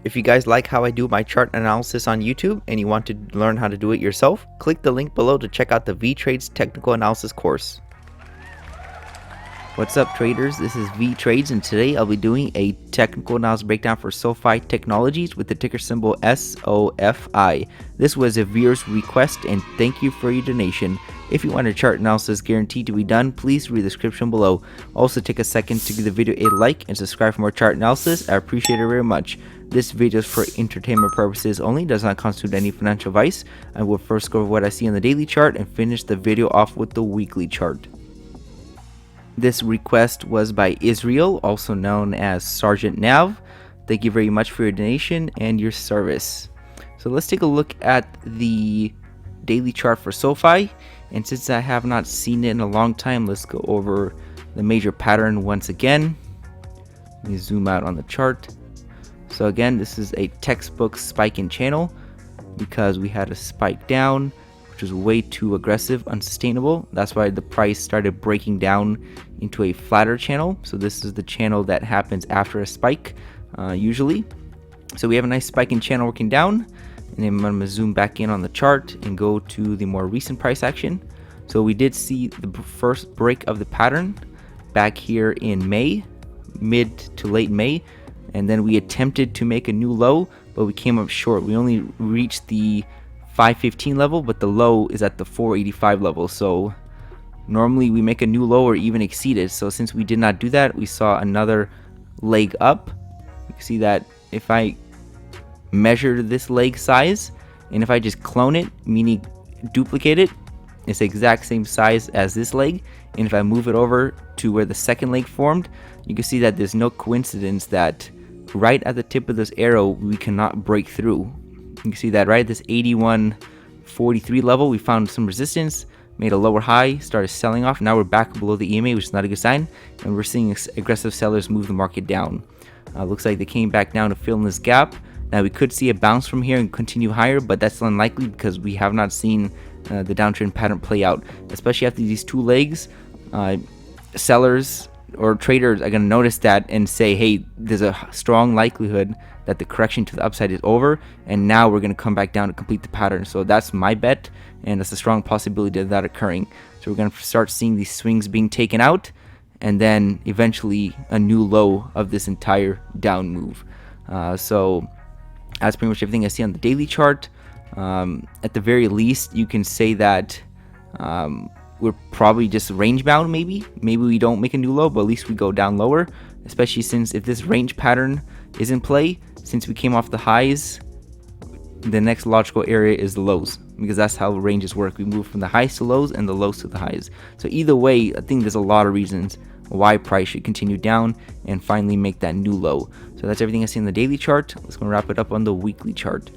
If you guys like how I do my chart analysis on YouTube and you want to learn how to do it yourself, click the link below to check out the Vee Trades technical analysis course. What's up traders, this is Vee Trades and today I'll be doing a technical analysis breakdown for SoFi Technologies with the ticker symbol SOFI. This was a viewer's request and thank you for your donation. If you want a chart analysis guaranteed to be done, please read the description below. Also take a second to give the video a like and subscribe for more chart analysis. I appreciate it very much. This video is for entertainment purposes only, does not constitute any financial advice. I will first go over what I see on the daily chart and finish the video off with the weekly chart. This request was by Israel, also known as Sergeant Nav. Thank you very much for your donation and your service. So let's take a look at the daily chart for SoFi. And since I have not seen it in a long time, let's go over the major pattern once again. Let me zoom out on the chart. So again, this is a textbook spike in channel because we had a spike down, which was way too aggressive, unsustainable. That's why the price started breaking down into a flatter channel. So this is the channel that happens after a spike, usually. So we have a nice spike in channel working down, and then I'm going to zoom back in on the chart and go to the more recent price action. So we did see the first break of the pattern back here in May, mid to late May, and then we attempted to make a new low, but we came up short. We only reached the 515 level, but the low is at the 485 level. So normally we make a new low or even exceed it. So since we did not do that, we saw another leg up. You can see that if I measure this leg size and if I just clone it, meaning duplicate it, it's the exact same size as this leg. And if I move it over to where the second leg formed, you can see that there's no coincidence that right at the tip of this arrow we cannot break through. You can see that right at this 81.43 level we found some resistance, made a lower high, started selling off. Now we're back below the EMA, which is not a good sign, and we're seeing aggressive sellers move the market down. Looks like they came back down to fill in this gap. Now we could see a bounce from here and continue higher, but that's unlikely because we have not seen the downtrend pattern play out, especially after these two legs. Sellers or traders are going to notice that and say, hey, there's a strong likelihood that the correction to the upside is over, and now we're going to come back down to complete the pattern. So that's my bet, and that's a strong possibility of that occurring. So we're going to start seeing these swings being taken out, and then eventually a new low of this entire down move. So that's pretty much everything I see on the daily chart. At the very least, you can say that we're probably just range bound. Maybe we don't make a new low, but at least we go down lower, especially since if this range pattern is in play, since we came off the highs, the next logical area is the lows, because that's how ranges work. We move from the highs to lows and the lows to the highs. So either way, I think there's a lot of reasons why price should continue down and finally make that new low. So that's everything I see in the daily chart. Let's go wrap it up on the weekly chart.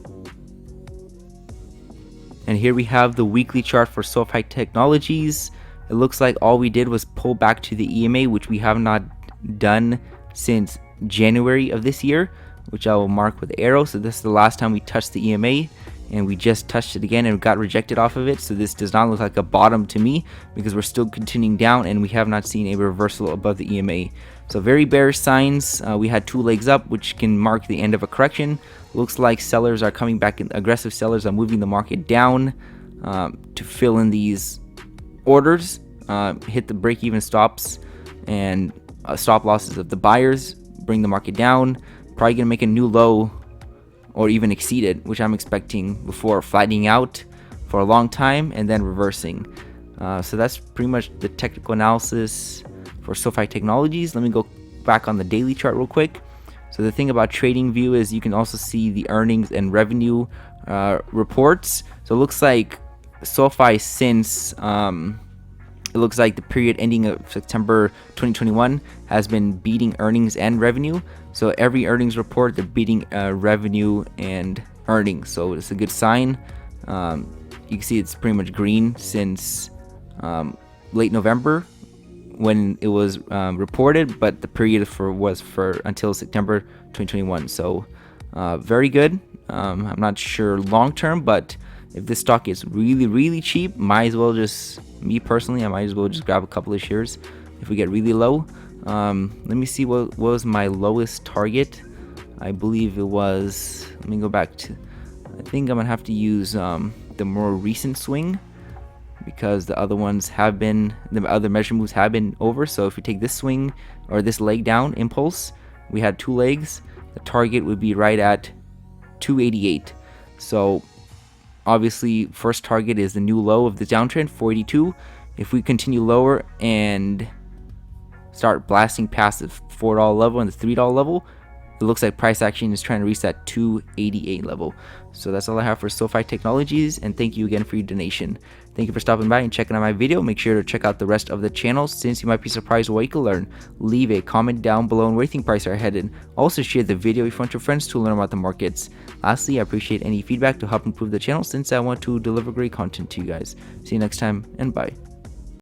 And here we have the weekly chart for SoFi Technologies. It looks like all we did was pull back to the EMA, which we have not done since January of this year, which I will mark with the arrow. So this is the last time we touched the EMA, and we just touched it again and got rejected off of it. So this does not look like a bottom to me because we're still continuing down and we have not seen a reversal above the EMA. So very bearish signs. We had two legs up, which can mark the end of a correction. Looks like sellers are coming back in. Aggressive sellers are moving the market down to fill in these orders, hit the break-even stops and stop losses of the buyers, bring the market down. Probably gonna make a new low or even exceed it, which I'm expecting, before flattening out for a long time and then reversing. So that's pretty much the technical analysis for SoFi Technologies. Let me go back on the daily chart real quick. So the thing about TradingView is you can also see the earnings and revenue reports. So it looks like SoFi since it looks like the period ending of September 2021 has been beating earnings and revenue. So every earnings report, they're beating revenue and earnings. So it's a good sign. You can see it's pretty much green since late November when it was reported, but the period was until September 2021. So very good. I'm not sure long term, but if this stock is really cheap, me personally, I might as well just grab a couple of shares if we get really low. Let me see what was my lowest target. I believe it was, let me go back to, I think I'm gonna have to use the more recent swing, because the other ones have been, the other measure moves have been over. So if we take this swing or this leg down impulse, we had 2 legs, the target would be right at 288. So obviously first target is the new low of the downtrend, 482. If we continue lower and start blasting past the $4 level and the $3 level, it looks like price action is trying to reach that 288 level. So that's all I have for SoFi Technologies, and thank you again for your donation. Thank you for stopping by and checking out my video. Make sure to check out the rest of the channel, since you might be surprised what you can learn. Leave a comment down below on where you think prices are headed. Also share the video with your friends to learn about the markets. Lastly, I appreciate any feedback to help improve the channel, since I want to deliver great content to you guys. See you next time, and bye.